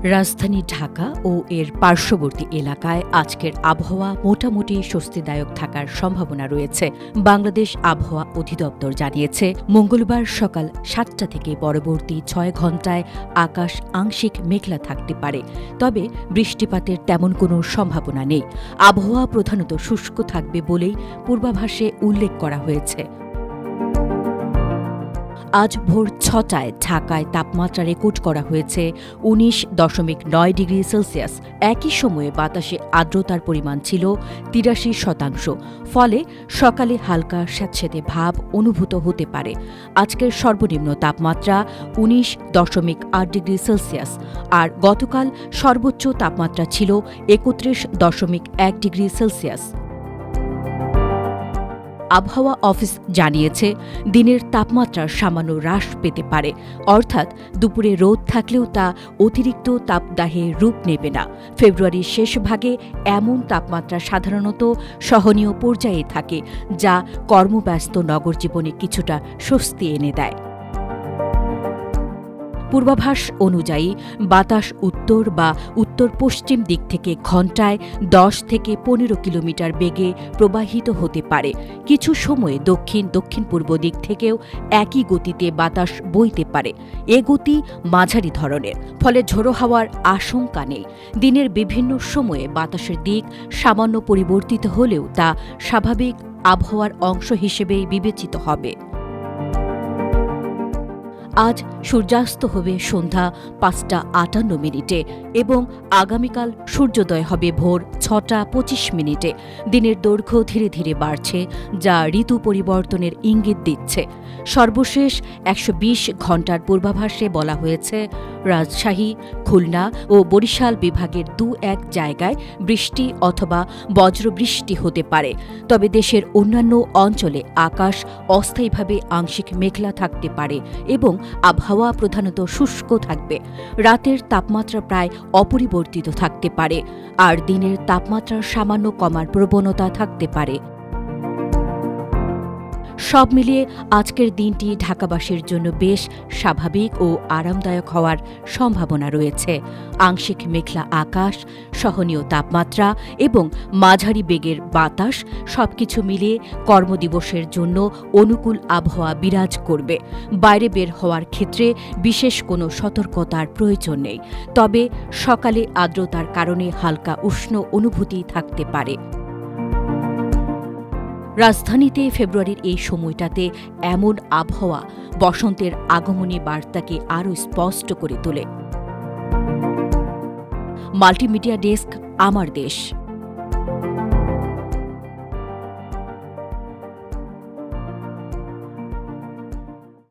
রাজধানী ঢাকা ও এর পার্শ্ববর্তী এলাকায় আজকের আবহাওয়া মোটামুটি স্বস্তিদায়ক থাকার সম্ভাবনা রয়েছে। বাংলাদেশ আবহাওয়া অধিদপ্তর জানিয়েছে, মঙ্গলবার সকাল ৭টা থেকে পরবর্তী ৬ ঘণ্টায় আকাশ আংশিক মেঘলা থাকতে পারে, তবে বৃষ্টিপাতের তেমন কোনো সম্ভাবনা নেই। আবহাওয়া প্রধানত শুষ্ক থাকবে বলেই পূর্বাভাসে উল্লেখ করা হয়েছে। আজ ভোর ৬টায় ঢাকায় তাপমাত্রা রেকর্ড করা হয়েছে ১৯.৯ ডিগ্রি সেলসিয়াস। একই সময়ে বাতাসে আর্দ্রতার পরিমাণ ছিল ৮৩%, ফলে সকালে হালকা স্যাঁতসেঁতে ভাব অনুভূত হতে পারে। আজকের সর্বনিম্ন তাপমাত্রা ১৯.৮ ডিগ্রি সেলসিয়াস, আর গতকাল সর্বোচ্চ তাপমাত্রা ছিল ৩১.১ ডিগ্রি সেলসিয়াস। আবহাওয়া অফিস জানিয়েছে, দিনের তাপমাত্রা সামান্য হ্রাস পেতে পারে, অর্থাৎ দুপুরে রোদ থাকলেও তা অতিরিক্ত তাপদাহে রূপ নেবে না। ফেব্রুয়ারির শেষ ভাগে এমন তাপমাত্রা সাধারণত সহনীয় পর্যায়ে থাকে, যা কর্মব্যস্ত নগর জীবনে কিছুটা স্বস্তি এনে দেয়। পূর্বাভাস অনুযায়ী বাতাস উত্তর বা উত্তর পশ্চিম দিক থেকে ঘণ্টায় ১০ থেকে ১৫ কিলোমিটার বেগে প্রবাহিত হতে পারে। কিছু সময়ে দক্ষিণ দক্ষিণ পূর্ব দিক থেকেও একই গতিতে বাতাস বইতে পারে। এ গতি মাঝারি ধরনের, ফলে ঝোড়ো হাওয়ার আশঙ্কা নেই। দিনের বিভিন্ন সময়ে বাতাসের দিক সামান্য পরিবর্তিত হলেও তা স্বাভাবিক আবহাওয়ার অংশ হিসেবেই বিবেচিত হবে। আজ সূর্যাস্ত হবে সন্ধ্যা ৫টা ৫৮ এবং আগামীকাল সূর্যোদয় হবে ভোর ৬টা ২৫। দিনের দৈর্ঘ্য ধীরে ধীরে বাড়ছে, যা ঋতু পরিবর্তনের ইঙ্গিত দিচ্ছে। সর্বশেষ ১২০ ঘণ্টার পূর্বাভাসে বলা হয়েছে, রাজশাহী, খুলনা ও বরিশাল বিভাগের ২-১ জায়গায় বৃষ্টি অথবা বজ্রবৃষ্টি হতে পারে, তবে দেশের অন্যান্য অঞ্চলে আকাশ অস্থায়ীভাবে আংশিক মেঘলা থাকতে পারে এবং আবহাওয়া প্রধানত শুষ্ক থাকবে। রাতের তাপমাত্রা প্রায় অপরিবর্তিত থাকতে পারে, আর দিনের তাপমাত্রা সামান্য কমার প্রবণতা থাকতে পারে। সব মিলিয়ে আজকের দিনটি ঢাকাবাসীর জন্য বেশ স্বাভাবিক ও আরামদায়ক হওয়ার সম্ভাবনা রয়েছে। আংশিক মেঘলা আকাশ, সহনীয় তাপমাত্রা এবং মাঝারি বেগের বাতাস সবকিছু মিলিয়ে কর্মদিবসের জন্য অনুকূল আবহাওয়া বিরাজ করবে। বাইরে বের হওয়ার ক্ষেত্রে বিশেষ কোনো সতর্কতার প্রয়োজন নেই, তবে সকালে আর্দ্রতার কারণে হালকা উষ্ণ অনুভূতি থাকতে পারে। রাজধানীতে ফেব্রুয়ারির এই সময়টাতে এমন আবহাওয়া বসন্তের আগমনী বার্তাকে আরও স্পষ্ট করে তোলে। মাল্টিমিডিয়া ডেস্ক, আমার দেশ।